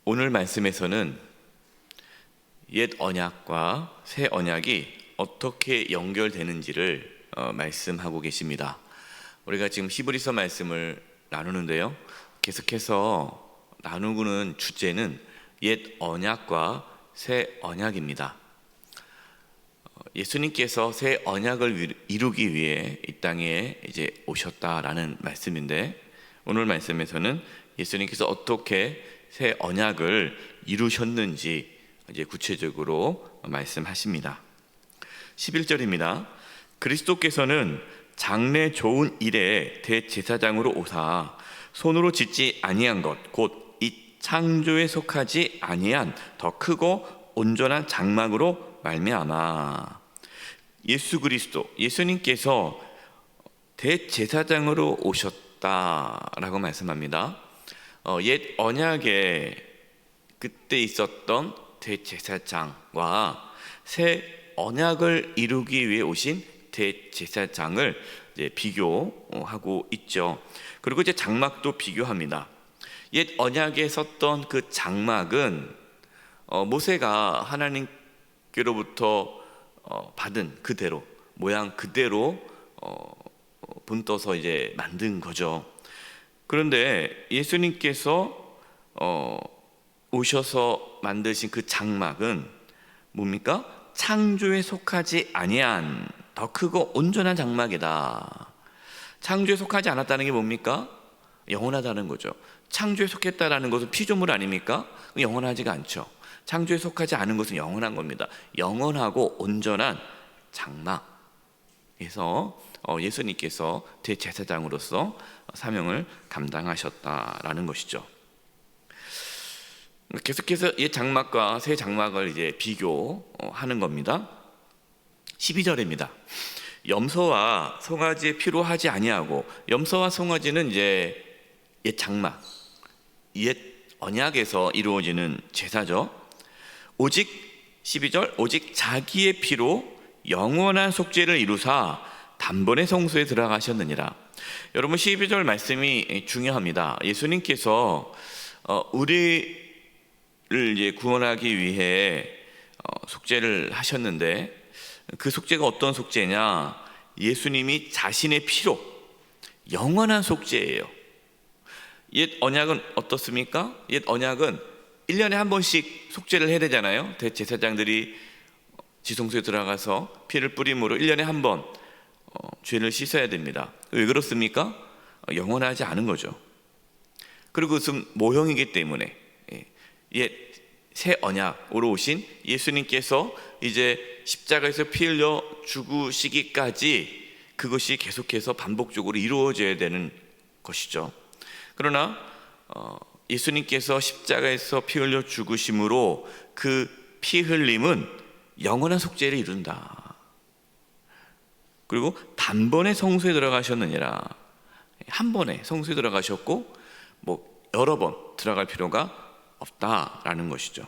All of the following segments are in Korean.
오늘 말씀에서는 옛 언약과 새 언약이 어떻게 연결되는지를 말씀하고 계십니다. 우리가 지금 히브리서 말씀을 나누는데요, 계속해서 나누고는 주제는 옛 언약과 새 언약입니다. 예수님께서 새 언약을 이루기 위해 이 땅에 이제 오셨다라는 말씀인데, 오늘 말씀에서는 예수님께서 어떻게 새 언약을 이루셨는지 이제 구체적으로 말씀하십니다. 11절입니다. 그리스도께서는 장래 좋은 일에 대제사장으로 오사 손으로 짓지 아니한 것 곧 이 창조에 속하지 아니한 더 크고 온전한 장막으로 말미암아. 예수 그리스도, 예수님께서 대제사장으로 오셨다라고 말씀합니다. 옛 언약에 그때 있었던 대제사장과 새 언약을 이루기 위해 오신 대제사장을 이제 비교하고 있죠. 그리고 이제 장막도 비교합니다. 옛 언약에 썼던 그 장막은 모세가 하나님께로부터 받은 그대로, 모양 그대로 본떠서 이제 만든 거죠. 그런데 예수님께서 오셔서 만드신 그 장막은 뭡니까? 창조에 속하지 아니한 더 크고 온전한 장막이다. 창조에 속하지 않았다는 게 뭡니까? 영원하다는 거죠. 창조에 속했다라는 것은 피조물 아닙니까? 영원하지가 않죠. 창조에 속하지 않은 것은 영원한 겁니다. 영원하고 온전한 장막에서 예수님께서 대제사장으로서 사명을 감당하셨다라는 것이죠. 계속해서 옛 장막과 새 장막을 이제 비교하는 겁니다. 12절입니다. 염소와 송아지의 피로 하지 아니하고, 염소와 송아지는 이제 옛 장막, 옛 언약에서 이루어지는 제사죠. 오직 12절, 오직 자기의 피로 영원한 속죄를 이루사 단번에 성소에 들어가셨느니라. 여러분, 12절 말씀이 중요합니다. 예수님께서 우리를 이제 구원하기 위해 속죄를 하셨는데, 그 속죄가 어떤 속죄냐? 예수님이 자신의 피로 영원한 속죄예요. 옛 언약은 어떻습니까? 옛 언약은 1년에 한 번씩 속죄를 해야 되잖아요. 대제사장들이 지성소에 들어가서 피를 뿌림으로 1년에 한 번 죄를 씻어야 됩니다. 왜 그렇습니까? 영원하지 않은 거죠. 그리고 그것은 모형이기 때문에 옛 새 언약으로 오신 예수님께서 이제 십자가에서 피 흘려 죽으시기까지 그것이 계속해서 반복적으로 이루어져야 되는 것이죠. 그러나 예수님께서 십자가에서 피 흘려 죽으심으로 그 피 흘림은 영원한 속죄를 이룬다. 그리고 단번에 성소에 들어가셨느니라. 한 번에 성소에 들어가셨고 여러 번 들어갈 필요가 없다라는 것이죠.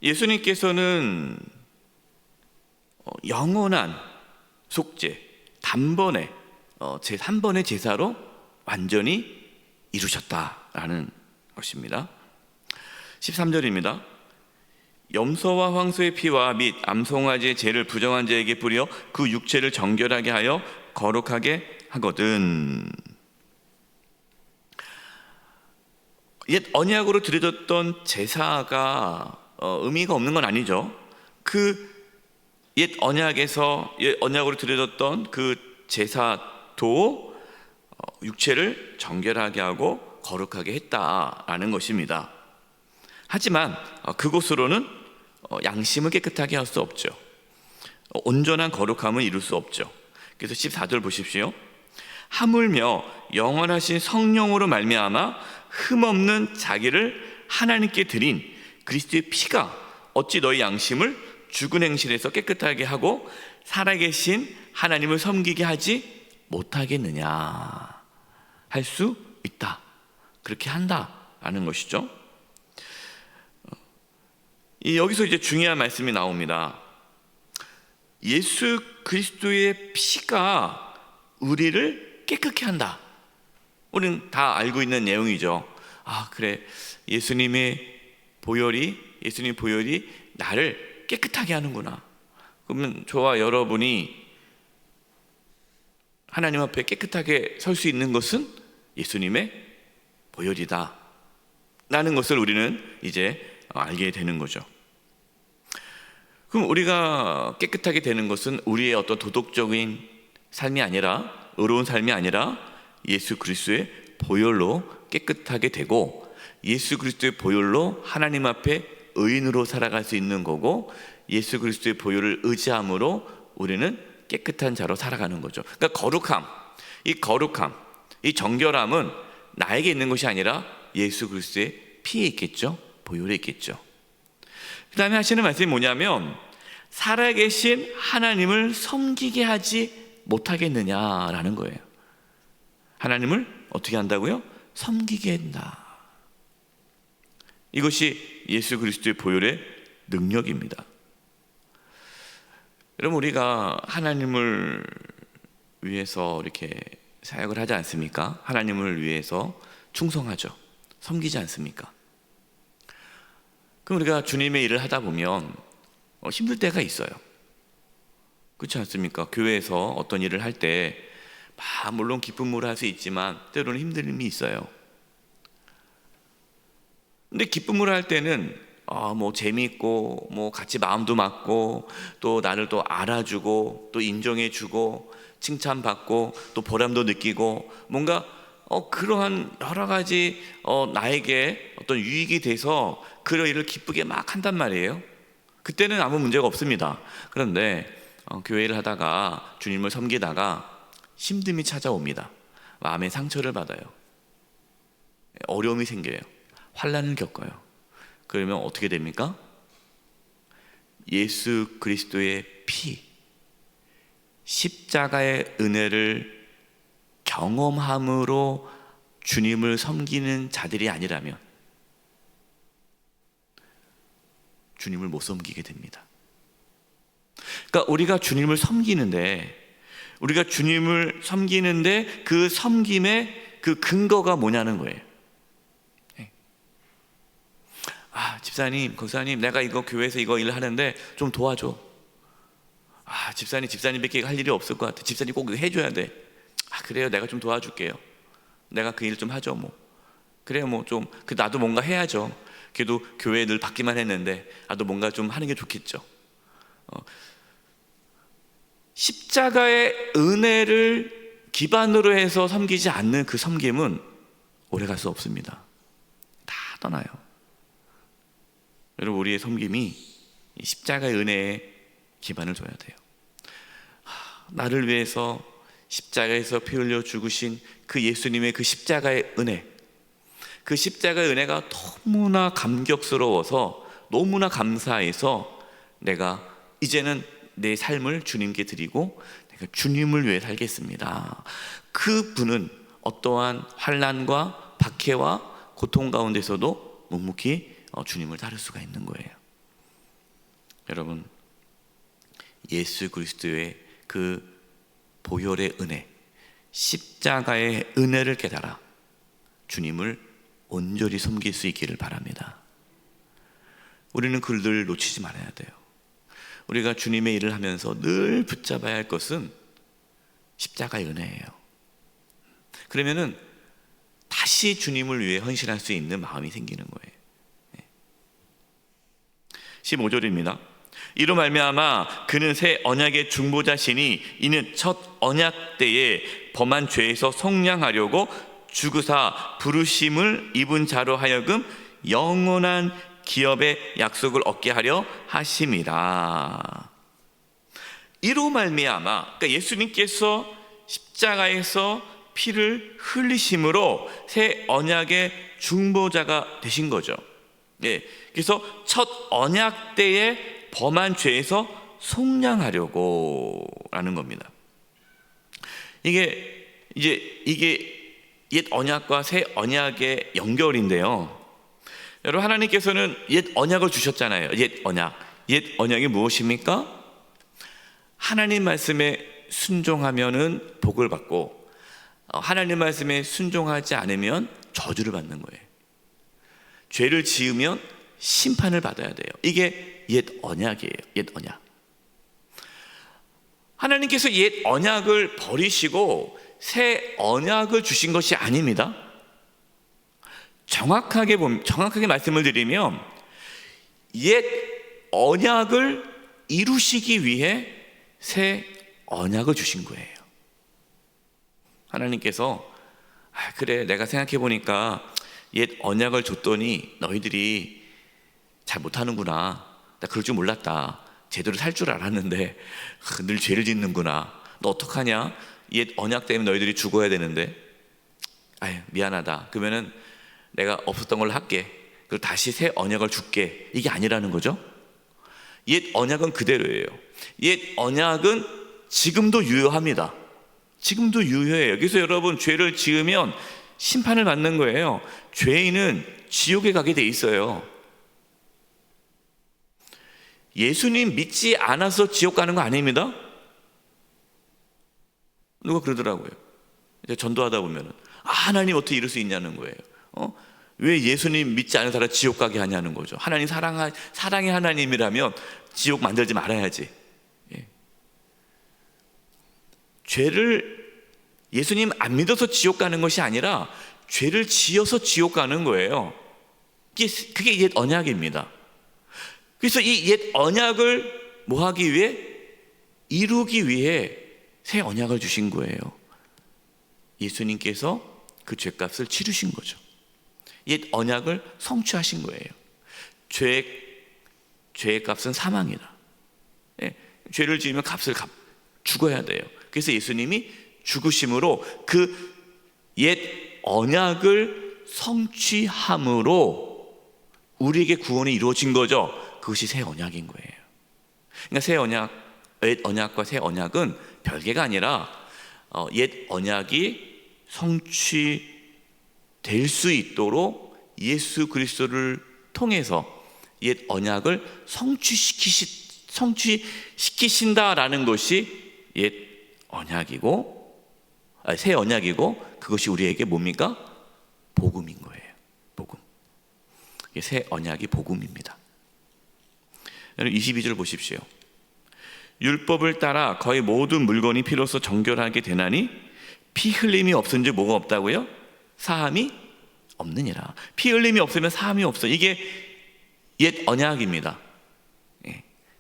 예수님께서는 영원한 속죄, 단번에 한 번의 제사로 완전히 이루셨다라는 것입니다. 13절입니다. 염소와 황소의 피와 및 암송아지의 죄를 부정한 자에게 뿌려 그 육체를 정결하게 하여 거룩하게 하거든. 옛 언약으로 드려졌던 제사가 의미가 없는 건 아니죠. 그 옛 언약으로 드려졌던 그 제사도 육체를 정결하게 하고 거룩하게 했다라는 것입니다. 하지만 그것으로는 양심을 깨끗하게 할 수 없죠. 온전한 거룩함을 이룰 수 없죠. 그래서 14절 보십시오. 하물며 영원하신 성령으로 말미암아 흠없는 자기를 하나님께 드린 그리스도의 피가 어찌 너희 양심을 죽은 행실에서 깨끗하게 하고 살아계신 하나님을 섬기게 하지 못하겠느냐. 할 수 있다. 그렇게 한다라는 것이죠. 여기서 이제 중요한 말씀이 나옵니다. 예수 그리스도의 피가 우리를 깨끗게 한다. 우리는 다 알고 있는 내용이죠. 아, 그래. 예수님 보혈이 나를 깨끗하게 하는구나. 그러면 저와 여러분이 하나님 앞에 깨끗하게 설 수 있는 것은 예수님의 보혈이다 라는 것을 우리는 이제 알게 되는 거죠. 그럼 우리가 깨끗하게 되는 것은 우리의 어떤 도덕적인 삶이 아니라, 의로운 삶이 아니라 예수 그리스도의 보혈로 깨끗하게 되고, 예수 그리스도의 보혈로 하나님 앞에 의인으로 살아갈 수 있는 거고, 예수 그리스도의 보혈을 의지함으로 우리는 깨끗한 자로 살아가는 거죠. 그러니까 거룩함, 이 정결함은 나에게 있는 것이 아니라 예수 그리스도의 피에 있겠죠. 보혈에 있겠죠. 그 다음에 하시는 말씀이 뭐냐면, 살아계신 하나님을 섬기게 하지 못하겠느냐라는 거예요. 하나님을 어떻게 한다고요? 섬기게 한다. 이것이 예수 그리스도의 보혈의 능력입니다. 여러분, 우리가 하나님을 위해서 이렇게 사역을 하지 않습니까? 하나님을 위해서 충성하죠. 섬기지 않습니까? 그럼 우리가 주님의 일을 하다 보면 힘들 때가 있어요. 그렇지 않습니까? 교회에서 어떤 일을 할 때 물론 기쁨으로 할 수 있지만 때로는 힘듦이 있어요. 근데 기쁨으로 할 때는 재미있고 같이 마음도 맞고 또 나를 또 알아주고 또 인정해주고 칭찬받고 또 보람도 느끼고 뭔가 그러한 여러 가지 나에게 어떤 유익이 돼서 그런 일을 기쁘게 막 한단 말이에요. 그때는 아무 문제가 없습니다. 그런데 교회를 하다가 주님을 섬기다가 힘듦이 찾아옵니다. 마음의 상처를 받아요. 어려움이 생겨요. 환난을 겪어요. 그러면 어떻게 됩니까? 예수 그리스도의 피, 십자가의 은혜를 경험함으로 주님을 섬기는 자들이 아니라면 주님을 못 섬기게 됩니다. 그러니까 우리가 주님을 섬기는데 그 섬김의 그 근거가 뭐냐는 거예요. 집사님, 권사님, 내가 이거 교회에서 이거 일을 하는데 좀 도와줘. 집사님밖에 할 일이 없을 것 같아. 집사님 꼭 해줘야 돼. 그래요, 내가 좀 도와줄게요. 내가 그 일 좀 하죠. 그래요, 나도 뭔가 해야죠. 그래도 교회에 늘 받기만 했는데 나도 뭔가 좀 하는 게 좋겠죠. 십자가의 은혜를 기반으로 해서 섬기지 않는 그 섬김은 오래갈 수 없습니다. 다 떠나요. 여러분, 우리의 섬김이 십자가의 은혜에 기반을 둬야 돼요. 나를 위해서 십자가에서 피 흘려 죽으신 그 예수님의 그 십자가의 은혜, 그 십자가의 은혜가 너무나 감격스러워서, 너무나 감사해서 내가 이제는 내 삶을 주님께 드리고 내가 주님을 위해 살겠습니다. 그 분은 어떠한 환난과 박해와 고통 가운데서도 묵묵히 주님을 따를 수가 있는 거예요. 여러분, 예수 그리스도의 그 보혈의 은혜, 십자가의 은혜를 깨달아 주님을 온전히 섬길 수 있기를 바랍니다. 우리는 그걸 늘 놓치지 말아야 돼요. 우리가 주님의 일을 하면서 늘 붙잡아야 할 것은 십자가의 은혜예요. 그러면은 다시 주님을 위해 헌신할 수 있는 마음이 생기는 거예요. 15절입니다. 이로 말미암아 그는 새 언약의 중보자시니 이는 첫 언약 때에 범한 죄에서 속량하려고 주구사 부르심을 입은 자로 하여금 영원한 기업의 약속을 얻게 하려 하심이라. 이로 말미암아, 그러니까 예수님께서 십자가에서 피를 흘리심으로 새 언약의 중보자가 되신 거죠. 그래서 첫 언약 때에 범한 죄에서 속량하려고 라는 겁니다. 이게 옛 언약과 새 언약의 연결인데요. 여러분, 하나님께서는 옛 언약을 주셨잖아요. 옛 언약이 무엇입니까? 하나님 말씀에 순종하면은 복을 받고 하나님 말씀에 순종하지 않으면 저주를 받는 거예요. 죄를 지으면 심판을 받아야 돼요. 이게 옛 언약이에요. 옛 언약. 하나님께서 옛 언약을 버리시고 새 언약을 주신 것이 아닙니다. 정확하게 말씀을 드리면 옛 언약을 이루시기 위해 새 언약을 주신 거예요. 하나님께서 그래, 내가 생각해 보니까 옛 언약을 줬더니 너희들이 잘 못하는구나. 나 그럴 줄 몰랐다. 제대로 살 줄 알았는데 늘 죄를 짓는구나. 너 어떡하냐? 옛 언약 때문에 너희들이 죽어야 되는데 미안하다. 그러면은 내가 없었던 걸로 할게. 그리고 다시 새 언약을 줄게. 이게 아니라는 거죠. 옛 언약은 그대로예요. 옛 언약은 지금도 유효합니다. 지금도 유효해요. 그래서 여러분, 죄를 지으면 심판을 받는 거예요. 죄인은 지옥에 가게 돼 있어요. 예수님 믿지 않아서 지옥 가는 거 아닙니다. 누가 그러더라고요. 이제 전도하다 보면은 하나님 어떻게 이럴 수 있냐는 거예요. 왜 예수님 믿지 않은 사람 지옥 가게 하냐는 거죠. 하나님 사랑의 하나님이라면 지옥 만들지 말아야지. 죄를 예수님 안 믿어서 지옥 가는 것이 아니라 죄를 지어서 지옥 가는 거예요. 그게 옛 언약입니다. 그래서 이 옛 언약을 뭐 하기 위해? 이루기 위해 새 언약을 주신 거예요. 예수님께서 그 죄값을 치르신 거죠. 옛 언약을 성취하신 거예요. 죄의 값은 사망이다. 죄를 지으면 값을 죽어야 돼요. 그래서 예수님이 죽으심으로 그 옛 언약을 성취함으로 우리에게 구원이 이루어진 거죠. 그것이 새 언약인 거예요. 그러니까 옛 언약과 새 언약은 별개가 아니라 옛 언약이 성취될 수 있도록 예수 그리스도를 통해서 옛 언약을 성취시키신다라는 것이 옛 언약이고 새 언약이고, 그것이 우리에게 뭡니까? 복음인 거예요. 복음. 새 언약이 복음입니다. 22절 보십시오. 율법을 따라 거의 모든 물건이 피로써 정결하게 되나니 피 흘림이 없은지 뭐가 없다고요? 사함이 없느니라. 피 흘림이 없으면 사함이 없어. 이게 옛 언약입니다.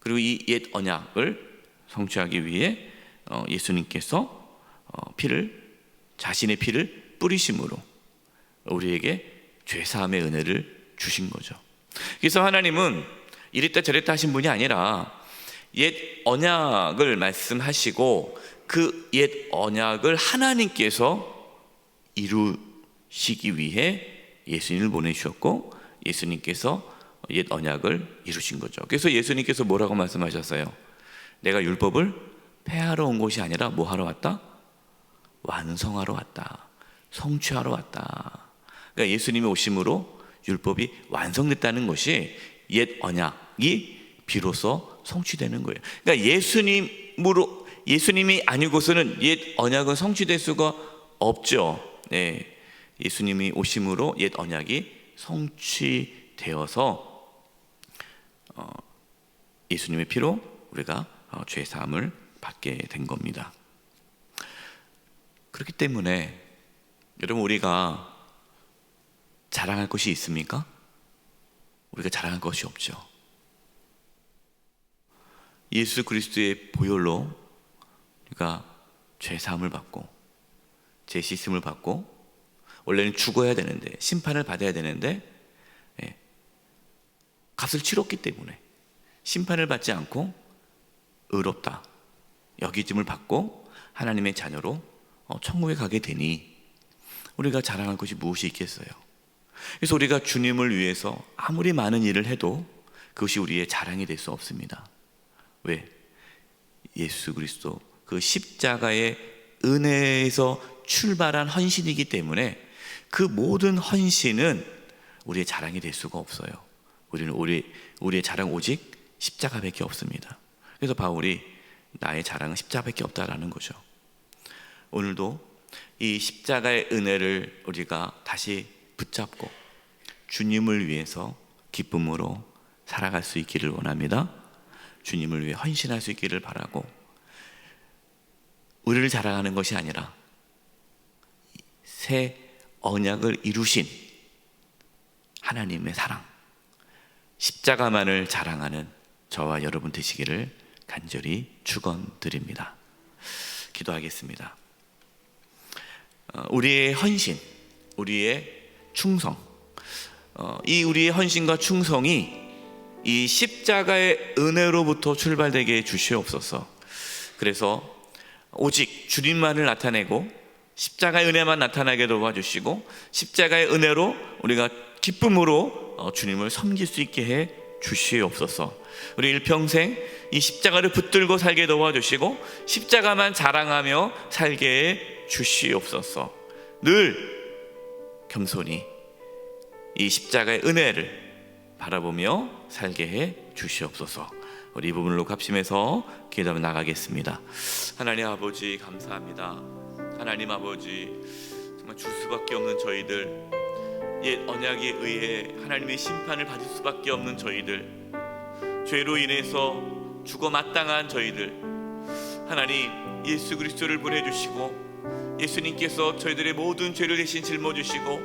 그리고 이 옛 언약을 성취하기 위해 예수님께서 자신의 피를 뿌리심으로 우리에게 죄사함의 은혜를 주신 거죠. 그래서 하나님은 이랬다 저랬다 하신 분이 아니라 옛 언약을 말씀하시고 그 옛 언약을 하나님께서 이루시기 위해 예수님을 보내주셨고, 예수님께서 옛 언약을 이루신 거죠. 그래서 예수님께서 뭐라고 말씀하셨어요? 내가 율법을 폐하러 온 것이 아니라 뭐 하러 왔다? 완성하러 왔다. 성취하러 왔다. 그러니까 예수님의 오심으로 율법이 완성됐다는 것이 옛 언약이 비로소 성취되는 거예요. 그러니까 예수님이 아니고서는 옛 언약은 성취될 수가 없죠. 예수님이 오심으로 옛 언약이 성취되어서 예수님의 피로 우리가 죄 사함을 받게 된 겁니다. 그렇기 때문에 여러분, 우리가 자랑할 것이 있습니까? 우리가 자랑할 것이 없죠. 예수 그리스도의 보혈로 우리가 죄 사함을 받고 죄 씻음을 받고, 원래는 죽어야 되는데, 심판을 받아야 되는데 값을 치렀기 때문에 심판을 받지 않고 의롭다 여기짐을 받고 하나님의 자녀로 천국에 가게 되니 우리가 자랑할 것이 무엇이 있겠어요? 그래서 우리가 주님을 위해서 아무리 많은 일을 해도 그것이 우리의 자랑이 될 수 없습니다. 왜? 예수 그리스도 그 십자가의 은혜에서 출발한 헌신이기 때문에 그 모든 헌신은 우리의 자랑이 될 수가 없어요. 우리의 자랑 오직 십자가밖에 없습니다. 그래서 바울이 나의 자랑은 십자가밖에 없다라는 거죠. 오늘도 이 십자가의 은혜를 우리가 다시 붙잡고 주님을 위해서 기쁨으로 살아갈 수 있기를 원합니다. 주님을 위해 헌신할 수 있기를 바라고, 우리를 자랑하는 것이 아니라 새 언약을 이루신 하나님의 사랑, 십자가만을 자랑하는 저와 여러분 되시기를 간절히 축원드립니다. 기도하겠습니다. 우리의 헌신, 우리의 충성, 이 우리의 헌신과 충성이 이 십자가의 은혜로부터 출발되게 해 주시옵소서. 그래서 오직 주님만을 나타내고 십자가의 은혜만 나타나게 도와주시고, 십자가의 은혜로 우리가 기쁨으로 주님을 섬길 수 있게 해 주시옵소서. 우리 일평생 이 십자가를 붙들고 살게 도와주시고 십자가만 자랑하며 살게 해 주시옵소서. 늘 겸손히 이 십자가의 은혜를 바라보며 살게 해 주시옵소서. 우리 이 부분으로 합심해서 기도하며 나가겠습니다. 하나님 아버지 감사합니다. 하나님 아버지, 정말 줄 수밖에 없는 저희들, 옛 언약에 의해 하나님의 심판을 받을 수밖에 없는 저희들, 죄로 인해서 죽어 마땅한 저희들, 하나님 예수 그리스도를 보내주시고 예수님께서 저희들의 모든 죄를 대신 짊어지시고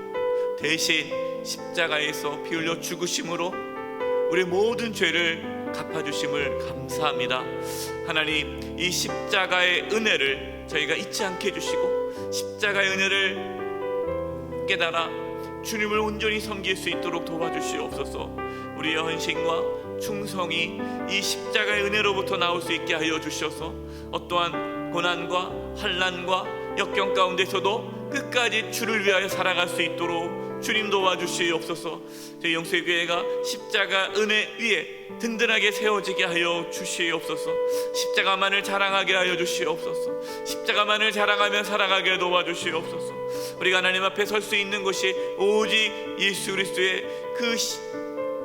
대신 십자가에서 피 흘려 죽으심으로 우리의 모든 죄를 갚아주심을 감사합니다. 하나님, 이 십자가의 은혜를 저희가 잊지 않게 해주시고 십자가의 은혜를 깨달아 주님을 온전히 섬길 수 있도록 도와주시옵소서. 우리의 헌신과 충성이 이 십자가의 은혜로부터 나올 수 있게 하여 주셔서 어떠한 고난과 환난과 역경 가운데서도 끝까지 주를 위하여 살아갈 수 있도록 주님 도와주시옵소서. 저희 영세교회가 십자가 은혜 위에 든든하게 세워지게 하여 주시옵소서. 십자가만을 자랑하게 하여 주시옵소서. 십자가만을 자랑하며 살아가게 도와주시옵소서. 우리가 하나님 앞에 설 수 있는 것이 오직 예수 그리스도의 그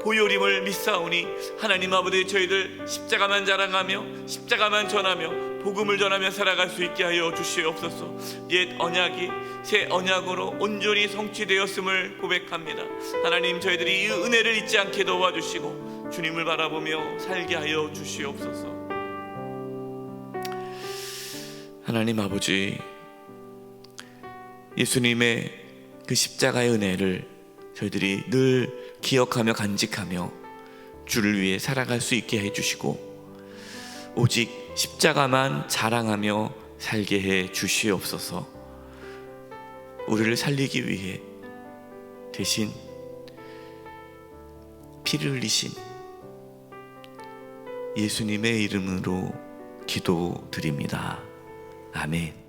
보혈임을 믿사오니 하나님 아버지, 저희들 십자가만 자랑하며 십자가만 전하며 복음을 전하며 살아갈 수 있게 하여 주시옵소서. 옛 언약이 새 언약으로 온전히 성취되었음을 고백합니다. 하나님, 저희들이 이 은혜를 잊지 않게 도와주시고 주님을 바라보며 살게 하여 주시옵소서. 하나님 아버지, 예수님의 그 십자가의 은혜를 저희들이 늘 기억하며 간직하며 주를 위해 살아갈 수 있게 해주시고 오직 십자가만 자랑하며 살게 해 주시옵소서. 우리를 살리기 위해 대신 피를 흘리신 예수님의 이름으로 기도드립니다. 아멘.